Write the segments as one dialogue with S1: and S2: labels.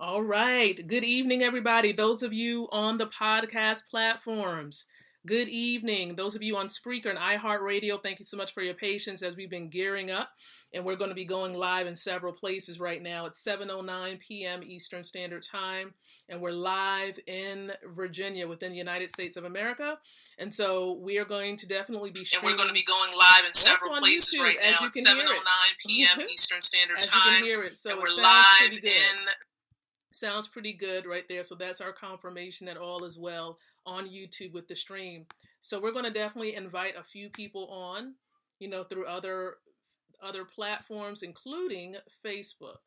S1: All right. Good evening, everybody. Those of you on the podcast platforms, good evening. Those of you on Spreaker and iHeartRadio, thank you so much for your patience as we've been gearing up. And we're going to be going live in several places right now. It's 7:09 p.m. Eastern Standard Time. And we're live in Virginia within the United States of America. And so we are going to definitely be streaming.
S2: And we're going to be going live in several places
S1: YouTube,
S2: right now. It's 7:09 p.m. Eastern Standard Time.
S1: As you can hear it. So
S2: and
S1: it
S2: we're
S1: live
S2: in...
S1: Sounds pretty good right there. So that's our confirmation that all is well on YouTube with the stream. So we're going to definitely invite a few people on, through other platforms, including Facebook.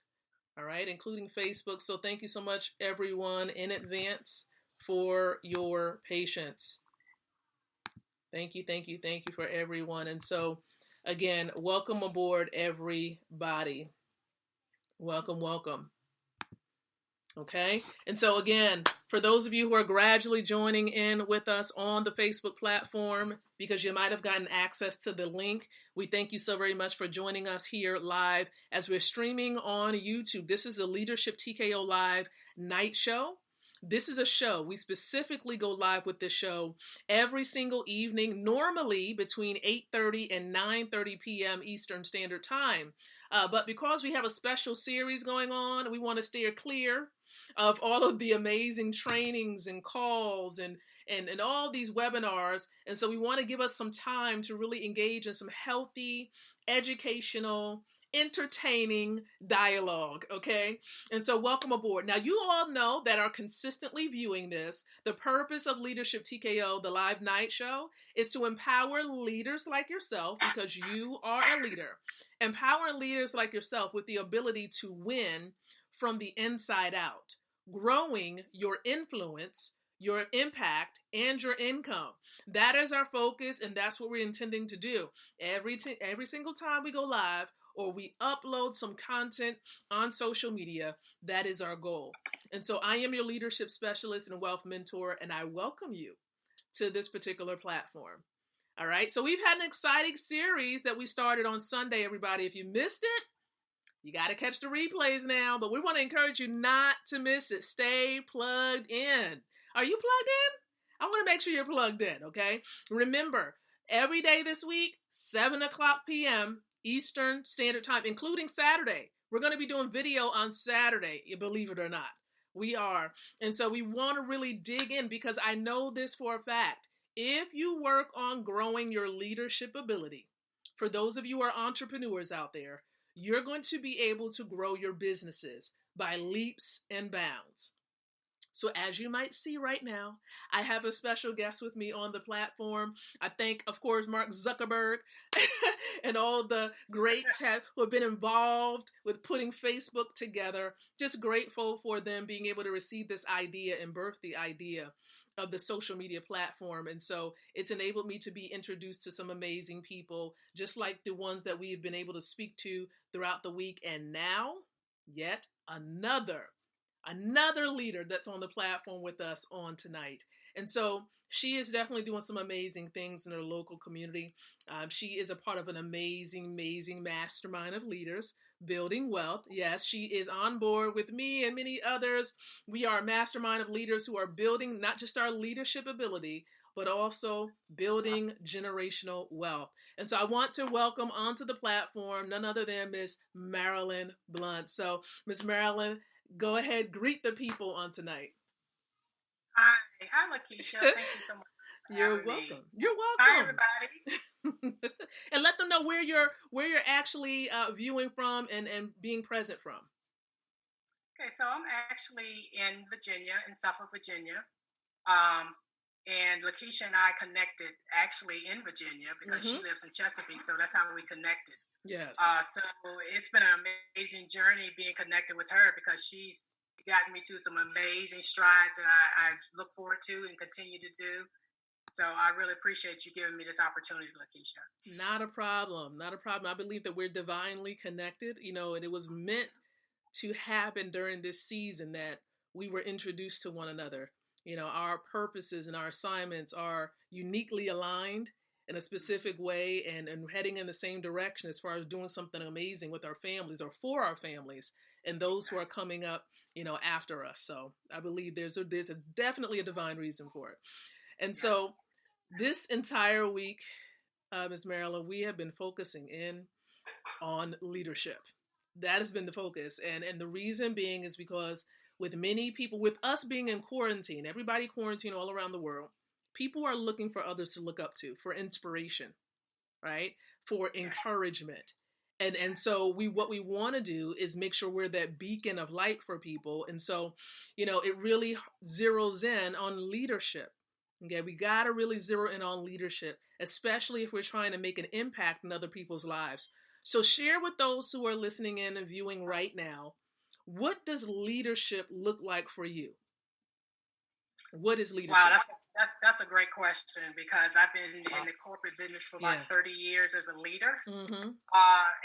S1: All right, including Facebook. So thank you so much, everyone, in advance for your patience. Thank you for everyone. And so, again, welcome aboard, everybody. Welcome. Okay. And so again, for those of you who are gradually joining in with us on the Facebook platform, because you might have gotten access to the link, we thank you so very much for joining us here live as we're streaming on YouTube. This is the Leadership TKO Live Night Show. This is a show. We specifically go live with this show every single evening, normally between 8:30 and 9:30 p.m. Eastern Standard Time. But because we have a special series going on, we want to steer clear of all of the amazing trainings and calls and all these webinars. And so we want to give us some time to really engage in some healthy, educational, entertaining dialogue, okay? And so welcome aboard. Now, you all know that are consistently viewing this, the purpose of Leadership TKO, the live night show, is to empower leaders like yourself, because you are a leader. Empowering leaders like yourself with the ability to win from the inside out, growing your influence, your impact, and your income. That is our focus, and that's what we're intending to do. Every single time we go live or we upload some content on social media, that is our goal. And so I am your leadership specialist and wealth mentor, and I welcome you to this particular platform. All right, so we've had an exciting series that we started on Sunday, everybody. If you missed it, you got to catch the replays now, but we want to encourage you not to miss it. Stay plugged in. Are you plugged in? I want to make sure you're plugged in, okay? Remember, every day this week, 7 o'clock p.m. Eastern Standard Time, including Saturday. We're going to be doing video on Saturday, believe it or not. We are. And so we want to really dig in, because I know this for a fact. If you work on growing your leadership ability, for those of you who are entrepreneurs out there, you're going to be able to grow your businesses by leaps and bounds. So as you might see right now, I have a special guest with me on the platform. I thank, of course, Mark Zuckerberg and all the greats who have been involved with putting Facebook together. Just grateful for them being able to receive this idea and birth the idea of the social media platform. And so it's enabled me to be introduced to some amazing people, just like the ones that we have been able to speak to throughout the week. And now, yet another leader that's on the platform with us on tonight. And so she is definitely doing some amazing things in her local community. She is a part of an amazing mastermind of leaders building wealth. Yes, she is on board with me and many others. We are a mastermind of leaders who are building not just our leadership ability, but also building generational wealth. And so I want to welcome onto the platform none other than Miss Marilyn Blunt. So Miss Marilyn, go ahead, greet the people on tonight.
S2: Hi, Lakeisha. Thank you so much.
S1: You're welcome.
S2: Hi, everybody.
S1: And let them know where you're actually viewing from and being present from.
S2: Okay, so I'm actually in Virginia, in Suffolk, Virginia. And Lakeisha and I connected actually in Virginia because she lives in Chesapeake, so that's how we connected.
S1: Yes.
S2: So it's been an amazing journey being connected with her, because she's gotten me to some amazing strides that I look forward to and continue to do. So I really appreciate you giving me this opportunity, Lakeisha.
S1: Not a problem. I believe that we're divinely connected, and it was meant to happen during this season that we were introduced to one another. Our purposes and our assignments are uniquely aligned in a specific way and heading in the same direction as far as doing something amazing with our families or for our families and those who are coming up after us. So I believe there's a definitely a divine reason for it. And so
S2: Yes.
S1: this entire week, Ms. Marilyn, we have been focusing in on leadership. That has been the focus. And the reason being is because with many people, with us being in quarantine, everybody quarantined all around the world, people are looking for others to look up to, for inspiration, right? For
S2: Yes.
S1: encouragement. And so what we want to do is make sure we're that beacon of light for people. And so, it really zeroes in on leadership. Okay, we got to really zero in on leadership, especially if we're trying to make an impact in other people's lives. So share with those who are listening in and viewing right now, what does leadership look like for you? What is
S2: Wow,
S1: leadership?
S2: that's a great question because I've been in the corporate business for about
S1: Yeah.
S2: 30 years as a leader.
S1: Mm-hmm.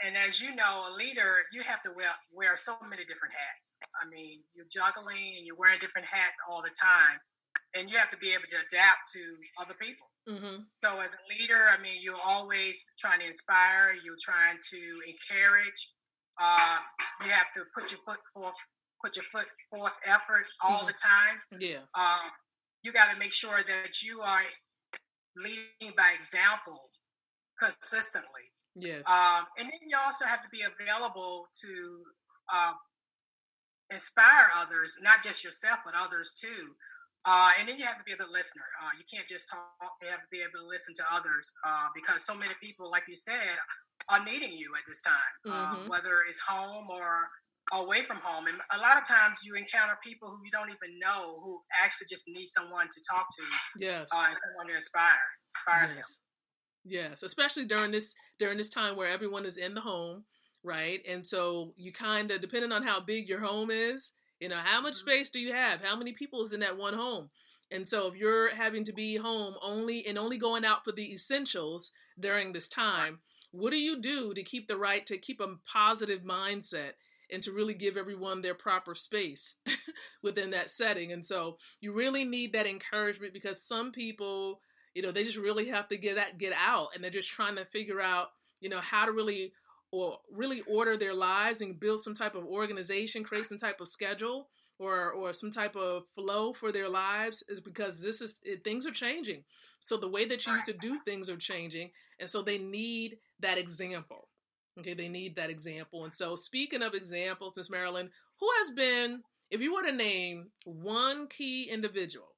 S2: And as you know, a leader, you have to wear so many different hats. I mean, you're juggling and you're wearing different hats all the time, and you have to be able to adapt to other people.
S1: Mm-hmm.
S2: So as a leader, I mean, you're always trying to inspire, you're trying to encourage. Uh, you have to put your foot forth effort all the time.
S1: Yeah.
S2: You got to make sure that you are leading by example consistently.
S1: Yes.
S2: And then you also have to be available to uh, inspire others, not just yourself, but others too. And then you have to be a good listener. You can't just talk, you have to be able to listen to others because so many people, like you said, are needing you at this time, whether it's home or away from home. And a lot of times you encounter people who you don't even know who actually just need someone to talk to
S1: Yes.
S2: and someone to inspire them.
S1: Yes. Yes, especially during this time where everyone is in the home, right? And so you kind of, depending on how big your home is, how much
S2: Mm-hmm.
S1: space do you have? How many people is in that one home? And so if you're having to be home only going out for the essentials during this
S2: Right.
S1: time, what do you do to keep a positive mindset and to really give everyone their proper space within that setting? And so you really need that encouragement because some people, they just really have to get out, and they're just trying to figure out, how to really order their lives and build some type of organization, create some type of schedule or some type of flow for their lives, is because things are changing. So the way that you used
S2: Right.
S1: to do things are changing, and so they need that example. Okay, they need that example. And so speaking of examples, Miss Marilyn, who has been, if you were to name one key individual,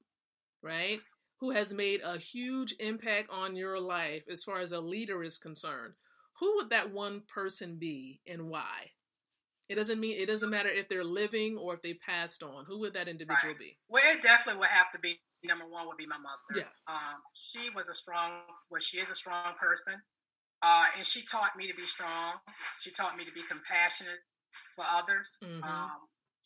S1: right, who has made a huge impact on your life as far as a leader is concerned, who would that one person be and why? It doesn't matter if they're living or if they passed on. Who would that individual
S2: Right.
S1: be?
S2: Well, it definitely would have to be number one would be my mother.
S1: Yeah.
S2: She was she is a strong person. And she taught me to be strong. She taught me to be compassionate for others.
S1: Mm-hmm.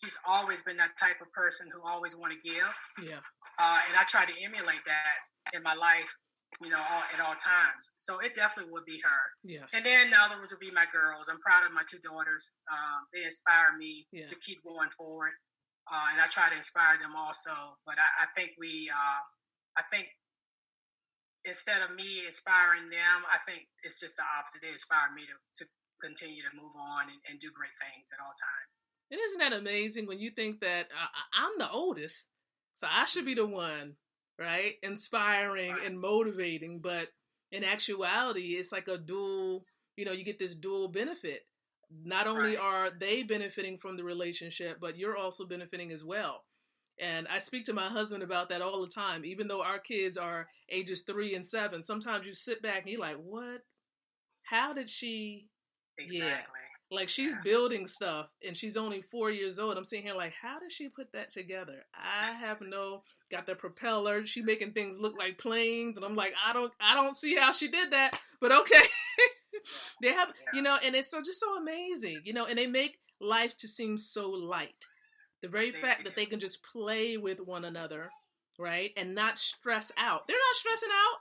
S2: She's always been that type of person who always want to give.
S1: Yeah.
S2: And I try to emulate that in my life, at all times. So it definitely would be her.
S1: Yes.
S2: And then the other ones would be my girls. I'm proud of my two daughters. They inspire me to keep going forward. And I try to inspire them also. But I think I think instead of me inspiring them, I think it's just the opposite. They inspire me to continue to move on and do great things at all times.
S1: And isn't that amazing when you think that I'm the oldest, so I should be the one, right? Inspiring
S2: Right.
S1: and motivating. But in actuality, it's like a dual, you get this dual benefit. Not only
S2: Right.
S1: are they benefiting from the relationship, but you're also benefiting as well. And I speak to my husband about that all the time. Even though our kids are ages 3 and 7, sometimes you sit back and you're like, what? How did she? Yeah.
S2: Exactly.
S1: Like she's
S2: Yeah.
S1: building stuff and she's only 4 years old. I'm sitting here like, how did she put that together? I have got the propeller. She making things look like planes. And I'm like, I don't see how she did that, but okay. They have, and it's just so amazing, and they make life to seem so light. The very fact
S2: They
S1: that
S2: do.
S1: they can just play with one another, right? And not stress out. They're not stressing out.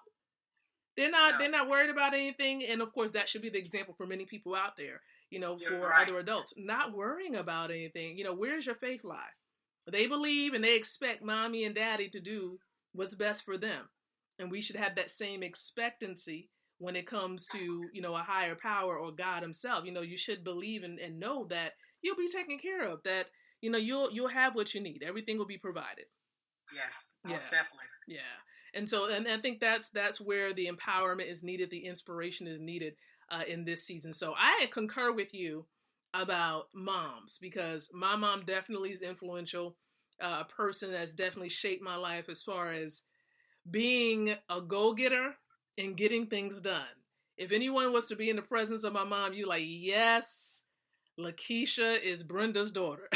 S1: They're not
S2: No,
S1: they're not worried about anything. And of course that should be the example for many people out there,
S2: you're
S1: for
S2: right.
S1: other adults. Not worrying about anything. Where's your faith lie? They believe and they expect mommy and daddy to do what's best for them. And we should have that same expectancy when it comes to, a higher power or God himself. You should believe and know that you'll be taken care of, that, you'll have what you need. Everything will be provided.
S2: Yes,
S1: Yeah.
S2: most definitely.
S1: Yeah. And so, and I think that's where the empowerment is needed, the inspiration is needed in this season. So I concur with you about moms, because my mom definitely is influential, a person that's definitely shaped my life as far as being a go-getter and getting things done. If anyone was to be in the presence of my mom, you like, yes, Lakeisha is Brenda's daughter.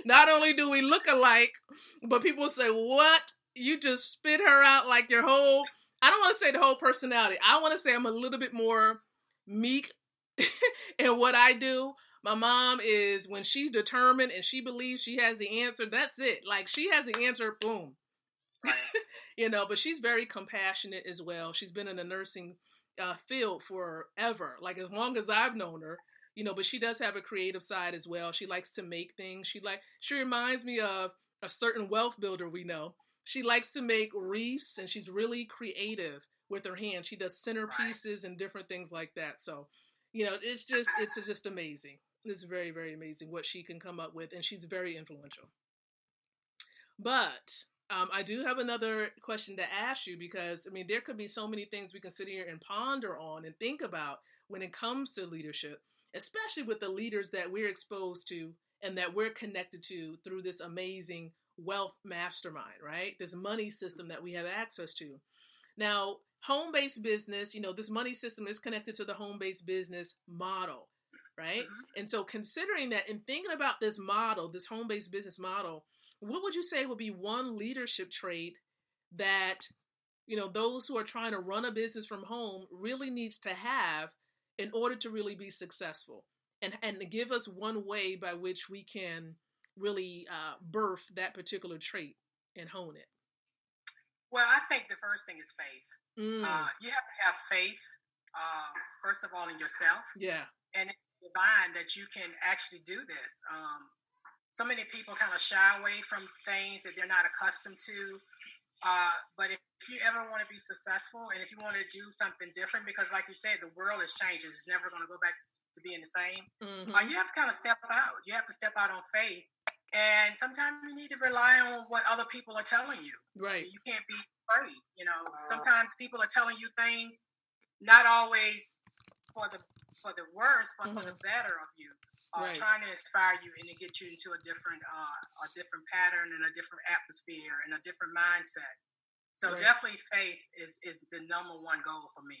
S1: Not only do we look alike, but people say, what? You just spit her out like your whole, I don't want to say the whole personality. I want to say I'm a little bit more meek in what I do. My mom is, when she's determined and she believes she has the answer, that's it. Like, she has the answer, boom.
S2: Right.
S1: But she's very compassionate as well. She's been in the nursing field forever, like as long as I've known her. But she does have a creative side as well. She likes to make things. She reminds me of a certain wealth builder we know. She likes to make wreaths, and she's really creative with her hands. She does centerpieces and different things like that. So, it's just amazing. It's very, very amazing what she can come up with, and she's very influential. But I do have another question to ask you, because I mean, there could be so many things we can sit here and ponder on and think about when it comes to leadership, especially with the leaders that we're exposed to and that we're connected to through this amazing wealth mastermind, right? This money system that we have access to. Now, home based business, this money system is connected to the home based business model, right?
S2: Mm-hmm.
S1: And so, considering that and thinking about this model, this home based business model, what would you say would be one leadership trait that, those who are trying to run a business from home really needs to have in order to really be successful? And to give us one way by which we can really birth that particular trait and hone it.
S2: Well, I think the first thing is faith.
S1: Mm,
S2: You have to have faith, first of all, in yourself
S1: yeah.
S2: and in divine that you can actually do this. So many people kind of shy away from things that they're not accustomed to. But if you ever want to be successful and if you want to do something different, because like you said, the world is changing, it's never going to go back to being the same.
S1: Mm-hmm.
S2: You have to kind of step out. You have to step out on faith. And sometimes you need to rely on what other people are telling you.
S1: Right.
S2: You can't be afraid. Sometimes people are telling you things, not always for the worse, but for the better of you.
S1: Right.
S2: Trying to inspire you and to get you into a different pattern and a different atmosphere and a different mindset. So
S1: Right.
S2: definitely faith is the number one goal for me.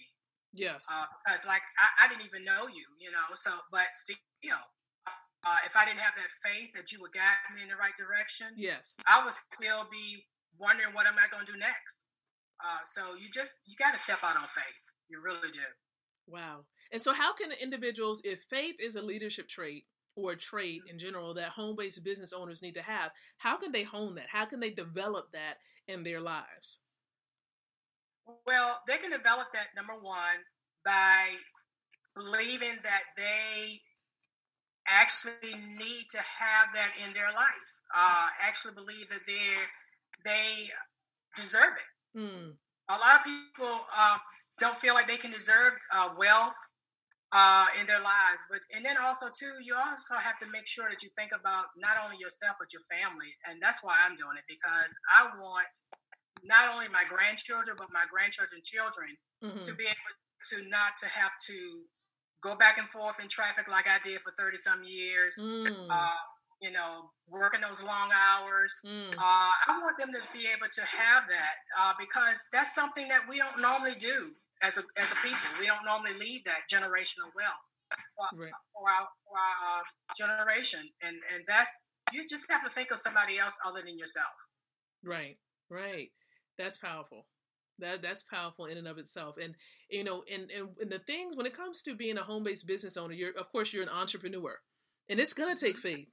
S1: Yes.
S2: Because like I didn't even know you, so but still, if I didn't have that faith that you would guide me in the right direction,
S1: Yes.
S2: I would still be wondering what am I going to do next. So you got to step out on faith. You really do.
S1: Wow. And so, how can individuals, if faith is a leadership trait or a trait in general that home based business owners need to have, how can they hone that? How can they develop that in their lives?
S2: Well, they can develop that, number one, by believing that they actually need to have that in their life. Actually believe that they deserve it.
S1: Mm.
S2: A lot of people don't feel like they can deserve wealth in their lives, and then also too, you also have to make sure that you think about not only yourself but your family, and that's why I'm doing it, because I want not only my grandchildren but my grandchildren's children to be able to not to have to go back and forth in traffic like I did for 30 some years. Working those long hours. I want them to be able to have that because that's something that we don't normally do as a people. We don't normally leave that generational wealth for our generation, and that's, you just have to think of somebody else other than yourself.
S1: Right. That's powerful. That's powerful in and of itself. And and the things when it comes to being a home based business owner, you're an entrepreneur, and it's gonna take faith.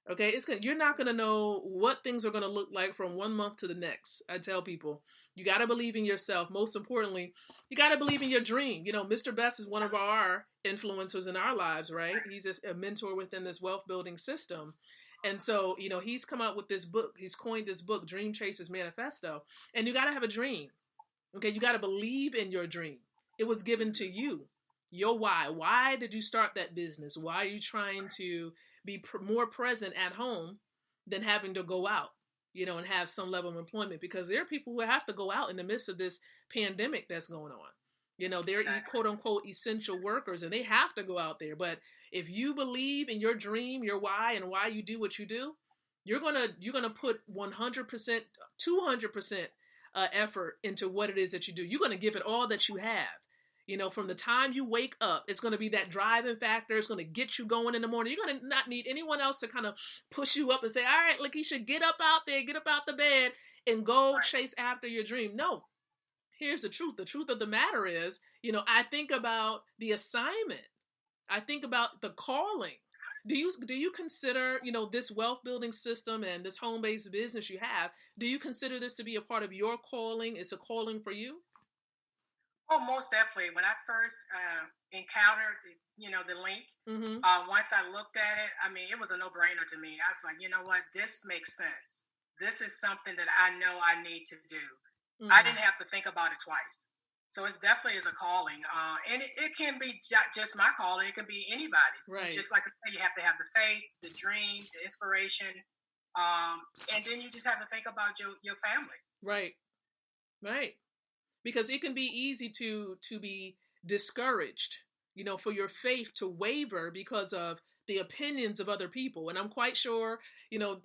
S1: Okay, you're not gonna know what things are gonna look like from one month to the next. I tell people, you gotta believe in yourself. Most importantly, you gotta believe in your dream. Mr. Best is one of our influencers in our lives, right? He's a mentor within this wealth building system. And so, he's come out with this book. He's coined this book, Dream Chasers Manifesto. And you got to have a dream. Okay, you got to believe in your dream. It was given to you. Your why. Why did you start that business? Why are you trying to be more present at home than having to go out, and have some level of employment, because there are people who have to go out in the midst of this pandemic that's going on. They're quote unquote essential workers and they have to go out there. But if you believe in your dream, your why, and why you do what you do, you're gonna put 100%, 200% effort into what it is that you do. You're gonna give it all that you have. From the time you wake up, it's going to be that driving factor. It's going to get you going in the morning. You're going to not need anyone else to kind of push you up and say, all right, Lakeisha, get up out there, get up out the bed and go chase after your dream. No, here's the truth. The truth of the matter is, I think about the assignment. I think about the calling. Do you consider, this wealth building system and this home-based business you have, do you consider this to be a part of your calling? It's a calling for you?
S2: Oh, most definitely. When I first encountered, the link, once I looked at it, I mean, it was a no-brainer to me. I was like, you know what? This makes sense. This is something that I know I need to do. I didn't have to think about it twice. So it definitely is a calling. And it can be just my calling. It can be anybody's.
S1: Right.
S2: Just like I said, you have to have the faith, the dream, the inspiration. And then you just have to think about your family.
S1: Right. Right. Because it can be easy to be discouraged, for your faith to waver because of the opinions of other people. And I'm quite sure,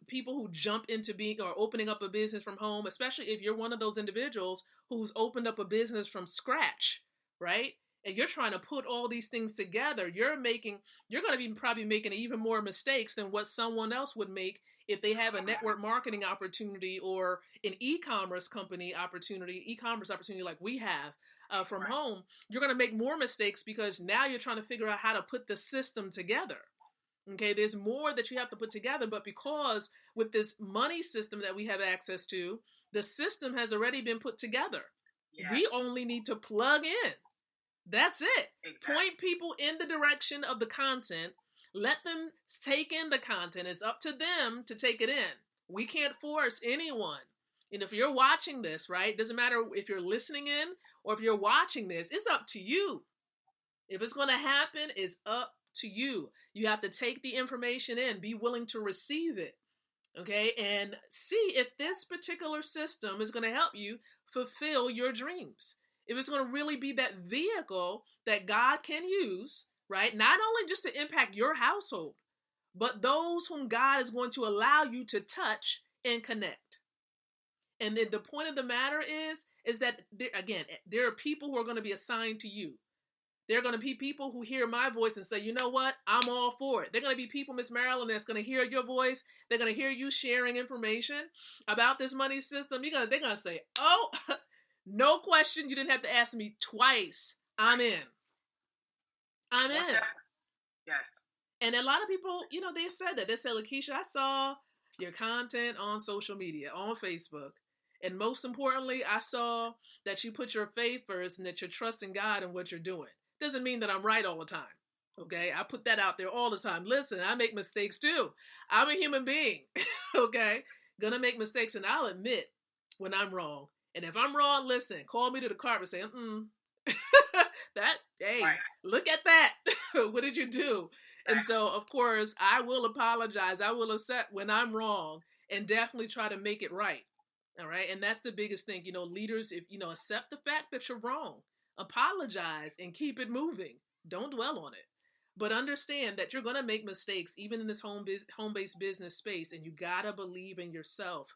S1: people who jump into being or opening up a business from home, especially if you're one of those individuals who's opened up a business from scratch, right? And you're trying to put all these things together, you're going to be probably making even more mistakes than what someone else would make if they have a network marketing opportunity or an e-commerce opportunity like we have from home. You're going to make more mistakes because now you're trying to figure out how to put the system together. Okay, there's more that you have to put together, but because with this money system that we have access to, the system has already been put together. Yes. We only need to plug in. That's it. Exactly. Point people in the direction of the content. Let them take in the content. It's up to them to take it in. We can't force anyone. And if you're watching this, right, doesn't matter if you're listening in or if you're watching this, it's up to you. If it's going to happen, it's up to you. You have to take the information in, be willing to receive it, okay, and see if this particular system is going to help you fulfill your dreams. If it's going to really be that vehicle that God can use, right, not only just to impact your household, but those whom God is going to allow you to touch and connect. And then the point of the matter is that, there are people who are going to be assigned to you. There are going to be people who hear my voice and say, you know what, I'm all for it. They're going to be people, Miss Marilyn, that's going to hear your voice. They're going to hear you sharing information about this money system. They're going to say, oh, no question. You didn't have to ask me twice. I'm in. I'm in.
S2: Yes.
S1: And a lot of people, they've said that. They said, Lakeisha, I saw your content on social media, on Facebook. And most importantly, I saw that you put your faith first and that you're trusting God in what you're doing. Doesn't mean that I'm right all the time. Okay. I put that out there all the time. Listen, I make mistakes too. I'm a human being. Okay. Gonna make mistakes and I'll admit when I'm wrong. And if I'm wrong, listen, call me to the carpet and say, look at that. What did you do? And so, of course, I will apologize. I will accept when I'm wrong and definitely try to make it right. All right. And that's the biggest thing, leaders, if, accept the fact that you're wrong, apologize and keep it moving. Don't dwell on it, but understand that you're going to make mistakes, even in this home-based business space. And you got to believe in yourself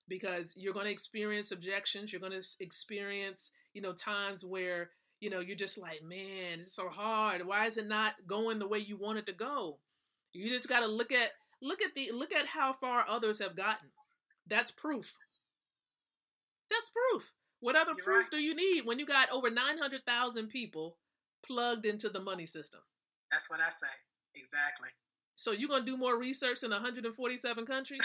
S1: because you're going to experience objections. You're going to experience, times where, you're just like, man, it's so hard. Why is it not going the way you want it to go? You just got to look at how far others have gotten. That's proof. That's proof. What other proof do you need when you got over 900,000 people plugged into the money system? That's what I say. Exactly. So you're going to do more research in 147 countries?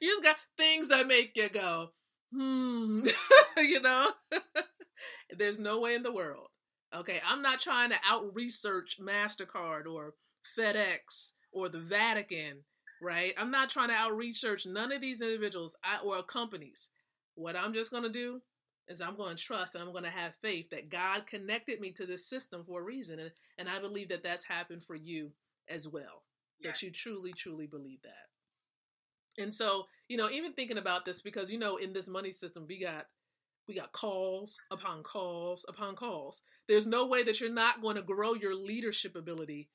S1: You just got things that make you go, There's no way in the world. Okay, I'm not trying to out-research MasterCard or FedEx or the Vatican, right? I'm not trying to out-research none of these individuals or companies. What I'm just going to do is I'm going to trust and I'm going to have faith that God connected me to this system for a reason. And I believe that that's happened for you as well,
S2: Yes.
S1: that you truly, truly believe that. And so, even thinking about this, because, in this money system, we got calls upon calls upon calls. There's no way that you're not going to grow your leadership ability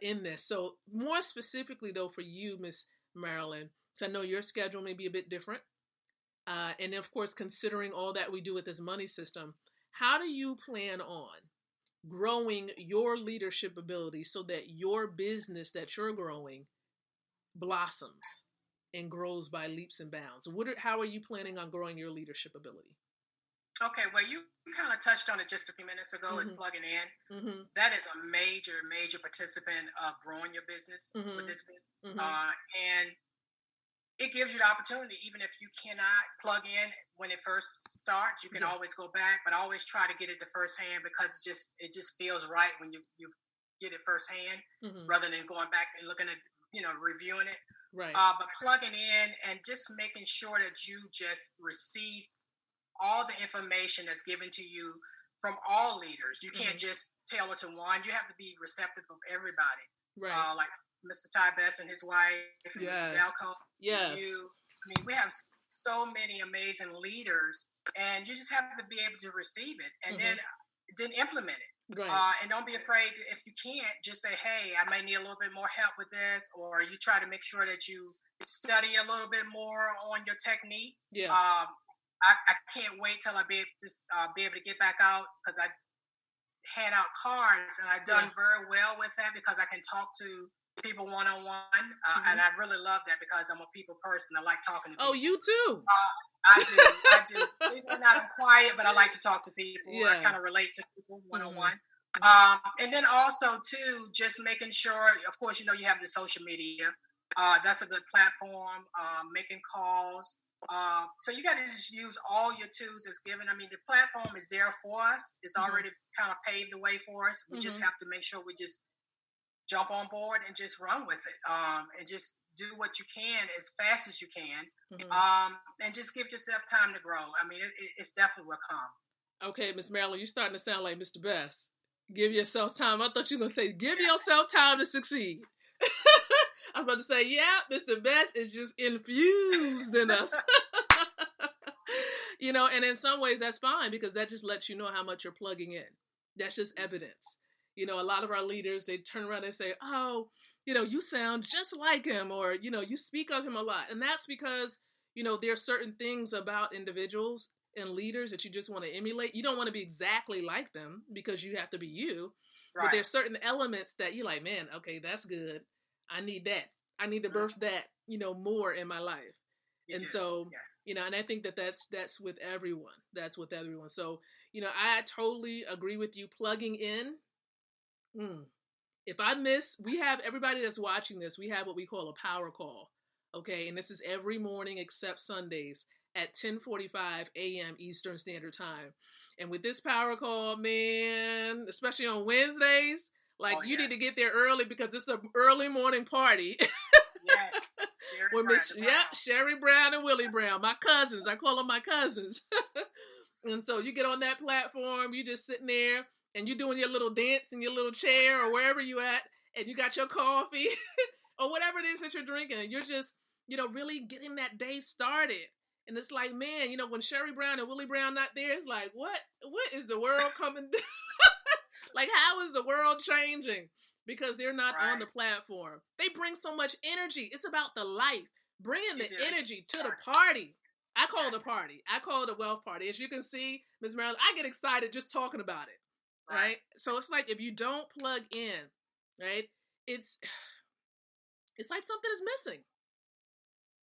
S1: in this. So more specifically, though, for you, Miss Marilyn, because I know your schedule may be a bit different. And of course, considering all that we do with this money system, how do you plan on growing your leadership ability so that your business that you're growing blossoms and grows by leaps and bounds? How are you planning on growing your leadership ability?
S2: Okay, well, you kind of touched on it just a few minutes ago.
S1: Mm-hmm.
S2: Is plugging in.
S1: Mm-hmm.
S2: That is a major, major participant of growing your business
S1: Mm-hmm.
S2: with this business.
S1: Mm-hmm.
S2: And it gives you the opportunity, even if you cannot plug in when it first starts, you can always go back, but always try to get it the first hand, because it just feels right when you get it firsthand, rather than going back and looking at, reviewing it.
S1: Right.
S2: But plugging in and just making sure that you just receive all the information that's given to you from all leaders. You can't just tailor to one. You have to be receptive of everybody.
S1: Right.
S2: Like Mr. Ty Best and his wife, and Mr. Delco.
S1: Yes.
S2: We have so many amazing leaders, and you just have to be able to receive it and then implement it.
S1: Right.
S2: And don't be afraid to, if you can't, just say, hey, I might need a little bit more help with this, or you try to make sure that you study a little bit more on your technique.
S1: Yeah.
S2: I can't wait till I be able to get back out, because I hand out cards, and I've done very well with that, because I can talk to people one-on-one, and I really love that, because I'm a people person. I like talking to people.
S1: Oh, you too.
S2: I do. Even though I'm quiet, but I like to talk to people.
S1: Yeah.
S2: I kind of relate to people one-on-one. And then also, too, just making sure, of course, you have the social media. That's a good platform, making calls. So you got to just use all your tools as given. I mean, the platform is there for us. It's already kind of paved the way for us. We just have to make sure we just jump on board and just run with it, and just do what you can as fast as you can, and just give yourself time to grow. I mean, it's definitely will come.
S1: Okay, Miss Marilyn, you're starting to sound like Mr. Best. Give yourself time. I thought you were going to say, give yourself time to succeed. I was about to say, yeah, Mr. Best is just infused in us. And in some ways that's fine, because that just lets you know how much you're plugging in. That's just evidence. A lot of our leaders, they turn around and say, oh, you sound just like him, or, you speak of him a lot. And that's because, there are certain things about individuals and leaders that you just want to emulate. You don't want to be exactly like them, because you have to be you. Right. But there's certain elements that you're like, man, okay, that's good. I need that. I need to birth that, more in my life. And so, and I think that's with everyone. That's with everyone. So, I totally agree with you. Plugging in. If I miss, we have everybody that's watching this, we have what we call a power call. Okay. And this is every morning except Sundays at 10:45 a.m. Eastern Standard Time. And with this power call, man, especially on Wednesdays, you need to get there early, because it's an early morning party.
S2: Yes.
S1: Sherry Brown and Willie Brown, my cousins. I call them my cousins. And so you get on that platform, you just sitting there, and you're doing your little dance in your little chair or wherever you at, and you got your coffee or whatever it is that you're drinking. And you're just, really getting that day started. And it's like, man, when Sherry Brown and Willie Brown not there, it's like, what is the world coming? Like, how is the world changing? Because they're not on the platform. They bring so much energy. It's about the life. Bringing the energy to the party. I call it a party. I call it a wealth party. As you can see, Ms. Marilyn, I get excited just talking about it. Right? So it's like, if you don't plug in, right, it's like something is missing.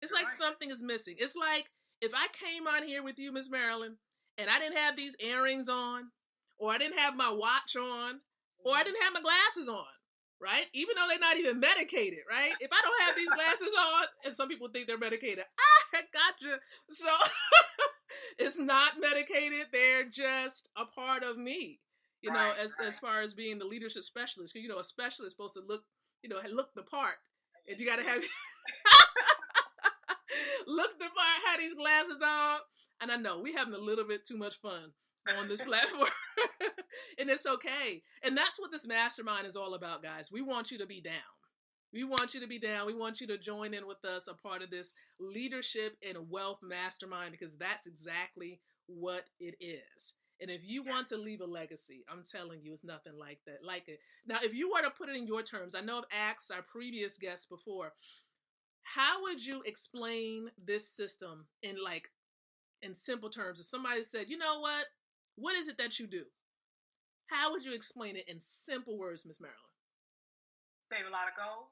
S1: It's like something is missing. It's like if I came on here with you, Ms. Marilyn, and I didn't have these earrings on, or I didn't have my watch on, or I didn't have my glasses on, right? Even though they're not even medicated, right? If I don't have these glasses on, and some people think they're medicated, I gotcha. So it's not medicated. They're just a part of me, as far as being the leadership specialist. A specialist is supposed to look the part. And you got to have look the part, have these glasses on. And I know we having a little bit too much fun on this platform. And it's okay. And that's what this mastermind is all about, guys. We want you to be down. We want you to be down. We want you to join in with us, a part of this leadership and wealth mastermind, because that's exactly what it is. And if you want to
S2: Yes.
S1: leave a legacy, I'm telling you, it's nothing like that. Like it. Now, if you were to put it in your terms, I know I've asked our previous guests before, how would you explain this system in simple terms? If somebody said, you know what is it that you do? How would you explain it in simple words, Miss Marilyn?
S2: Save a lot of gold,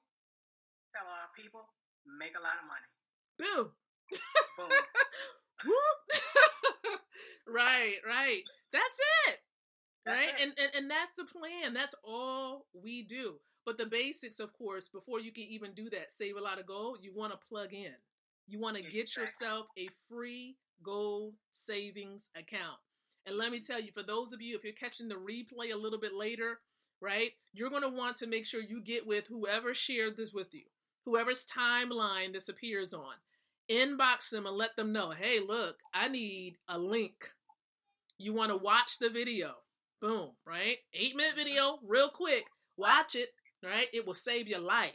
S2: tell a lot of people, make a lot of money.
S1: Boom.
S2: Boom.
S1: Whoop. Right. That's it.
S2: That's
S1: Right?
S2: it.
S1: And that's the plan. That's all we do. But the basics, of course, before you can even do that, save a lot of gold, you want to plug in. You want to get
S2: Exactly.
S1: yourself a free gold savings account. And let me tell you, for those of you, if you're catching the replay a little bit later, right, you're going to want to make sure you get with whoever shared this with you, whoever's timeline this appears on. Inbox them and let them know, hey, look, I need a link. You want to watch the video. Boom, right? 8-minute video, real quick. Watch it, right? It will save your life.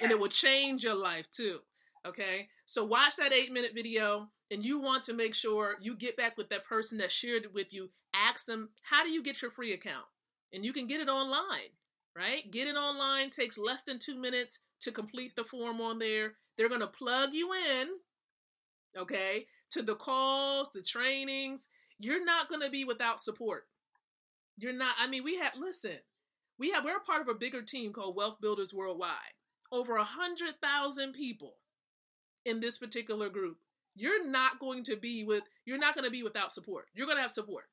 S1: And it will
S2: Yes.
S1: change your life too. Okay? So watch that 8-minute video, and you want to make sure you get back with that person that shared it with you. Ask them, how do you get your free account? And you can get it online, right? Get it online, takes less than 2 minutes to complete the form on there. They're going to plug you in, okay, to the calls, the trainings. You're not going to be without support. You're not. I mean, we're a part of a bigger team called Wealth Builders Worldwide. Over 100,000 people in this particular group. You're not going to be without support. You're going to have support,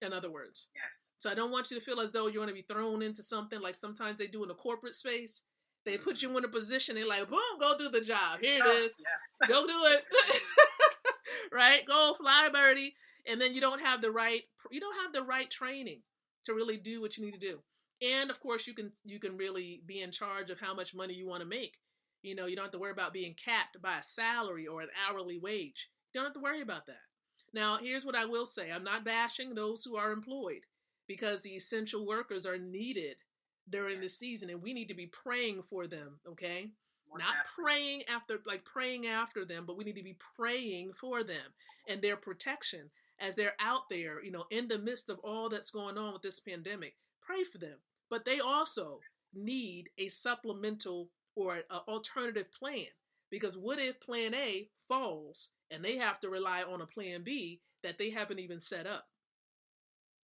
S1: in other words.
S2: Yes.
S1: So I don't want you to feel as though you're going to be thrown into something like sometimes they do in the corporate space. They put you in a position, they're like, boom, go do the job. Here it is.
S2: Yeah.
S1: Go do it. Right? Go fly, birdie. And then you don't have the right training to really do what you need to do. And of course, you can really be in charge of how much money you want to make. You know, you don't have to worry about being capped by a salary or an hourly wage. You don't have to worry about that. Now, here's what I will say. I'm not bashing those who are employed, because the essential workers are needed during this season, and we need to be praying for them, okay?
S2: Most
S1: Not
S2: definitely.
S1: praying after them, but we need to be praying for them and their protection as they're out there, in the midst of all that's going on with this pandemic. Pray for them. But they also need a supplemental or an alternative plan, because what if plan A falls and they have to rely on a plan B that they haven't even set up?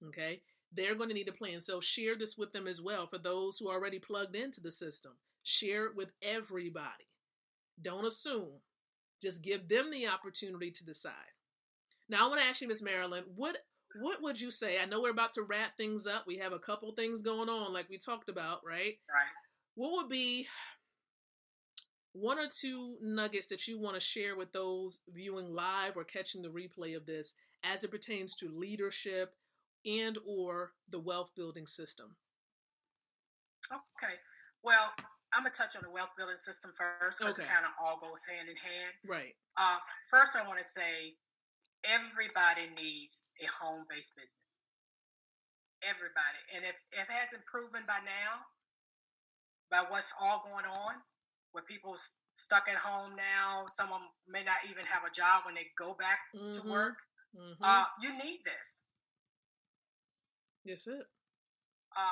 S1: Okay? They're going to need a plan. So share this with them as well. For those who are already plugged into the system, share it with everybody. Don't assume. Just give them the opportunity to decide. Now, I want to ask you, Miss Marilyn, what would you say? I know we're about to wrap things up. We have a couple things going on, like we talked about, right?
S2: Right.
S1: What would be one or two nuggets that you want to share with those viewing live or catching the replay of this as it pertains to leadership and or the wealth building system?
S2: Okay. Well, I'm gonna touch on the wealth building system first because it kind of all goes hand in hand.
S1: Right.
S2: First, I want to say everybody needs a home-based business. Everybody, and if it hasn't proven by now, by what's all going on, with people stuck at home now, some of them may not even have a job when they go back to work. You need this.
S1: Yes, it.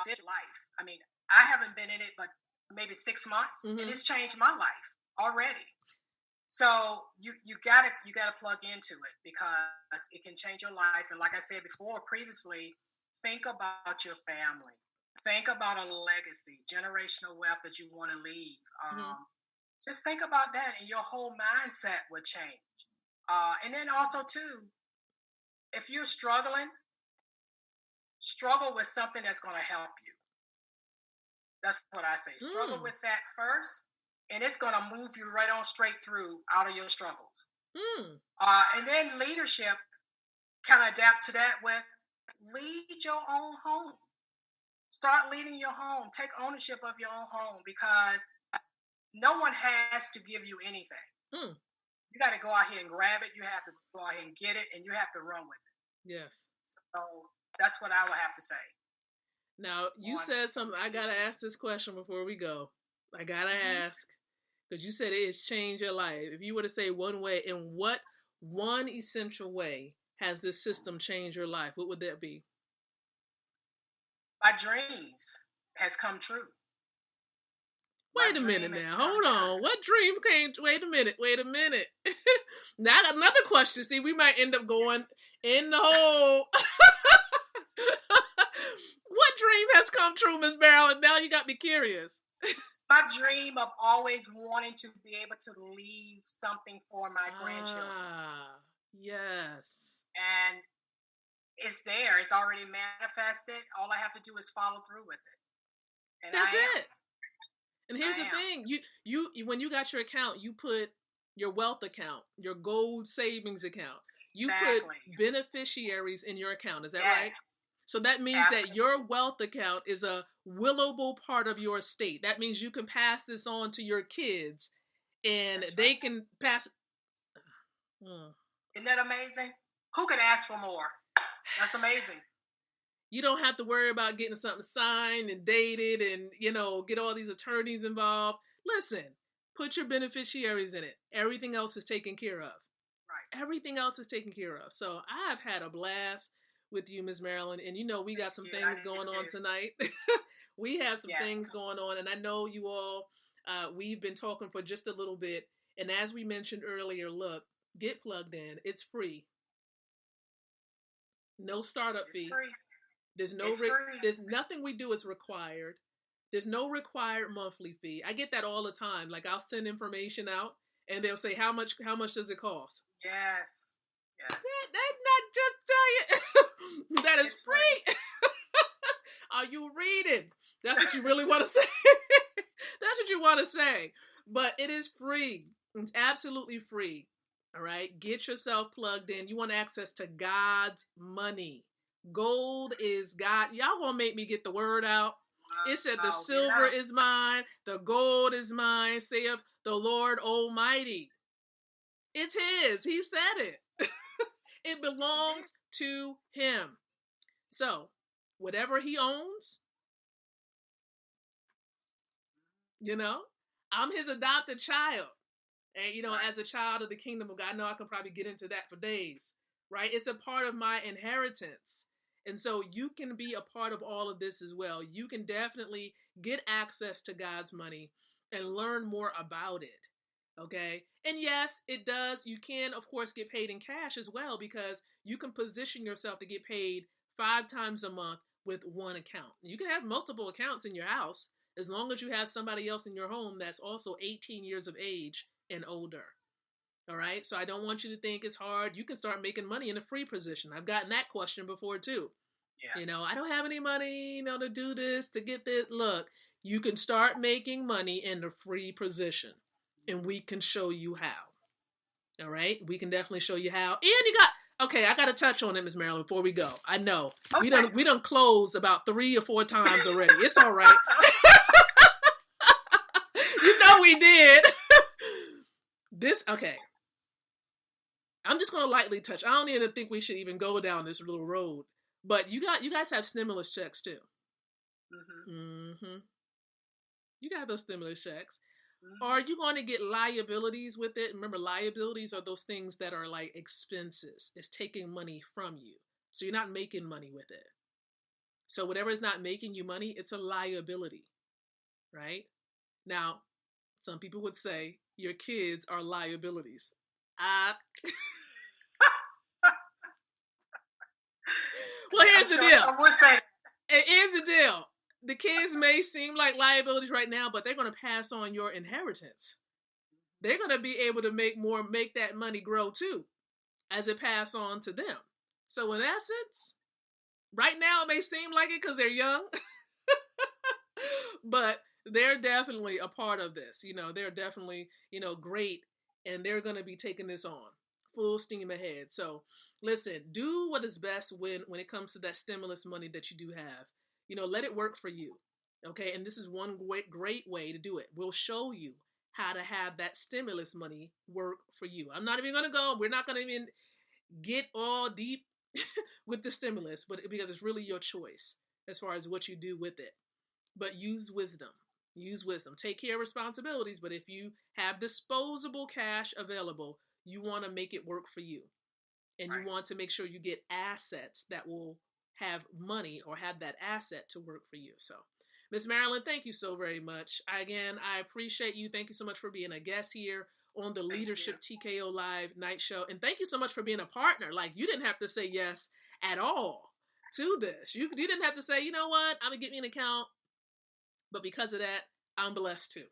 S2: This life. I mean, I haven't been in it, but maybe 6 months, and it's changed my life already. So you gotta plug into it because it can change your life. And like I said previously, think about your family. Think about a legacy, generational wealth that you want to leave. Just think about that, and your whole mindset would change. And then also too, if you're struggling, struggle with something that's going to help you. That's what I say. Struggle with that first, and it's going to move you right on straight through out of your struggles. And then leadership can adapt to that with lead your own home. Start leading your home. Take ownership of your own home, because no one has to give you anything. You got to go out here and grab it. You have to go out here and get it, and you have to run with it.
S1: Yes.
S2: So that's what I would have to say.
S1: Now, you said something. I got to ask this question before we go. I got to ask, because you said it's changed your life. If you were to say one way, in what one essential way has this system changed your life, what would that be?
S2: My dreams has come true.
S1: Wait a minute now. Hold on. What dream came? Wait a minute. Now I got another question. See, we might end up going in the hole. What dream has come true, Miss Marilyn? Now you got me curious.
S2: My dream of always wanting to be able to leave something for my grandchildren.
S1: Yes.
S2: And it's there. It's already manifested. All I have to do is follow through with it. And
S1: that's it. And here's the thing. You when you got your account, you put your wealth account, your gold savings account. You put beneficiaries in your account. Is that right? So that means that your wealth account is a willable part of your estate. That means you can pass this on to your kids and they can pass.
S2: Isn't that amazing? Who could ask for more? That's amazing.
S1: You don't have to worry about getting something signed and dated and, get all these attorneys involved. Listen, put your beneficiaries in it. Everything else is taken care of.
S2: Right.
S1: Everything else is taken care of. So I've had a blast with you, Ms. Marilyn. And we got some things going on tonight. We have some things going on. And I know you all, we've been talking for just a little bit. And as we mentioned earlier, look, get plugged in. It's free. No startup fee.
S2: Free.
S1: There's nothing we do is required. There's no required monthly fee. I get that all the time. Like I'll send information out and they'll say, how much does it cost?
S2: Yes.
S1: That's not just tell you. That is free. Are you reading? That's what you really want to say. That's what you want to say. But it is free. It's absolutely free. All right. Get yourself plugged in. You want access to God's money. Gold is God. Y'all gonna make me get the word out. It said the silver is mine, the gold is mine, saith the Lord Almighty. It's his. He said it. It belongs to him. So, whatever he owns, I'm his adopted child. And, as a child of the kingdom of God, I know I can probably get into that for days, right? It's a part of my inheritance. And so you can be a part of all of this as well. You can definitely get access to God's money and learn more about it. Okay. And yes, it does. You can, of course, get paid in cash as well, because you can position yourself to get paid 5 times a month with one account. You can have multiple accounts in your house as long as you have somebody else in your home that's also 18 years of age and older. All right. So I don't want you to think it's hard. You can start making money in a free position. I've gotten that question before too.
S2: Yeah.
S1: I don't have any money, to do this, to get this. Look, you can start making money in a free position, and we can show you how. All right. We can definitely show you how. And I got to touch on it, Ms. Marilyn, before we go. I know we done closed about 3 or 4 times already. It's all right. We did. I'm just going to lightly touch. I don't even think we should even go down this little road. But you guys have stimulus checks too. You got those stimulus checks. Are you going to get liabilities with it? Remember, liabilities are those things that are like expenses. It's taking money from you. So you're not making money with it. So whatever is not making you money, it's a liability, right? Now, some people would say your kids are liabilities. Well, here's the deal. Here's the deal. The kids may seem like liabilities right now, but they're going to pass on your inheritance. They're going to be able to make that money grow too, as it pass on to them. So in essence, right now it may seem like it because they're young, but they're definitely a part of this. They're definitely, great, and they're going to be taking this on full steam ahead. So listen, do what is best when it comes to that stimulus money that you do have. Let it work for you. Okay. And this is one great way to do it. We'll show you how to have that stimulus money work for you. I'm not even going to go. We're not going to even get all deep with the stimulus, but because it's really your choice as far as what you do with it. But use wisdom. Use wisdom. Take care of responsibilities, but if you have disposable cash available, you want to make it work for you. And you
S2: Right.
S1: want to make sure you get assets that will have money or have that asset to work for you. So, Miss Marilyn, thank you so very much. I appreciate you. Thank you so much for being a guest here on the
S2: Thank you.
S1: Leadership TKO Live Night Show. And thank you so much for being a partner. Like, you didn't have to say yes at all to this. You didn't have to say, you know what, I'm going to get me an account. But because of that, I'm blessed too.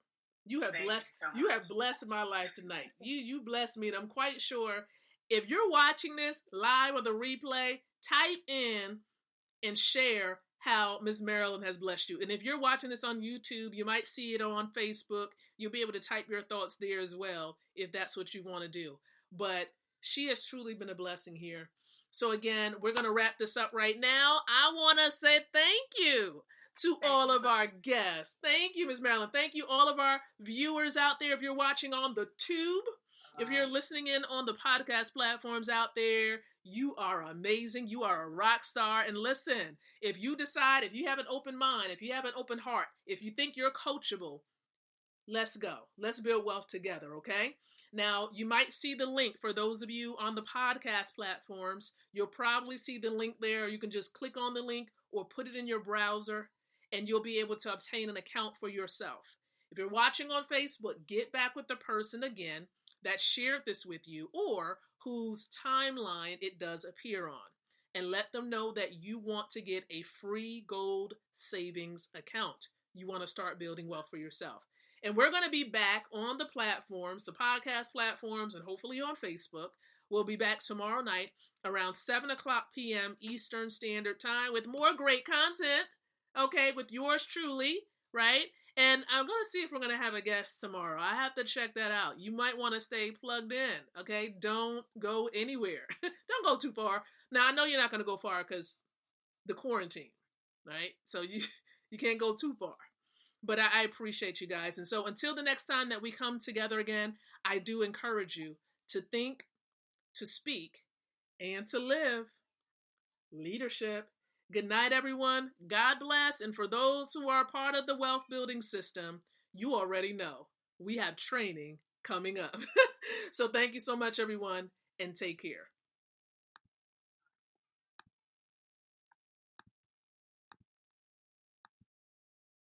S1: You have
S2: Thank
S1: blessed
S2: you so
S1: you
S2: much.
S1: have blessed my life tonight. You blessed me. And I'm quite sure if you're watching this live or the replay, type in and share how Miss Marilyn has blessed you. And if you're watching this on YouTube, you might see it on Facebook. You'll be able to type your thoughts there as well if that's what you want to do. But she has truly been a blessing here. So again, we're going to wrap this up right now. I want to say thank you to
S2: Thank
S1: all
S2: you.
S1: of our guests. Thank you, Ms. Marilyn. Thank you, all of our viewers out there. If you're watching on the tube, if you're listening in on the podcast platforms out there, you are amazing. You are a rock star. And listen, if you decide, if you have an open mind, if you have an open heart, if you think you're coachable, let's go. Let's build wealth together, okay? Now, you might see the link for those of you on the podcast platforms. You'll probably see the link there. You can just click on the link or put it in your browser, and you'll be able to obtain an account for yourself. If you're watching on Facebook, get back with the person again that shared this with you or whose timeline it does appear on, and let them know that you want to get a free gold savings account. You want to start building wealth for yourself. And we're going to be back on the platforms, the podcast platforms, and hopefully on Facebook. We'll be back tomorrow night around 7 o'clock p.m. Eastern Standard Time with more great content, okay, with yours truly, right? And I'm going to see if we're going to have a guest tomorrow. I have to check that out. You might want to stay plugged in, okay? Don't go anywhere. Don't go too far. Now, I know you're not going to go far because the quarantine, right? So you can't go too far. But I appreciate you guys. And so until the next time that we come together again, I do encourage you to think, to speak, and to live leadership. Good night, everyone. God bless. And for those who are part of the wealth building system, you already know we have training coming up. So thank you so much, everyone, and take care.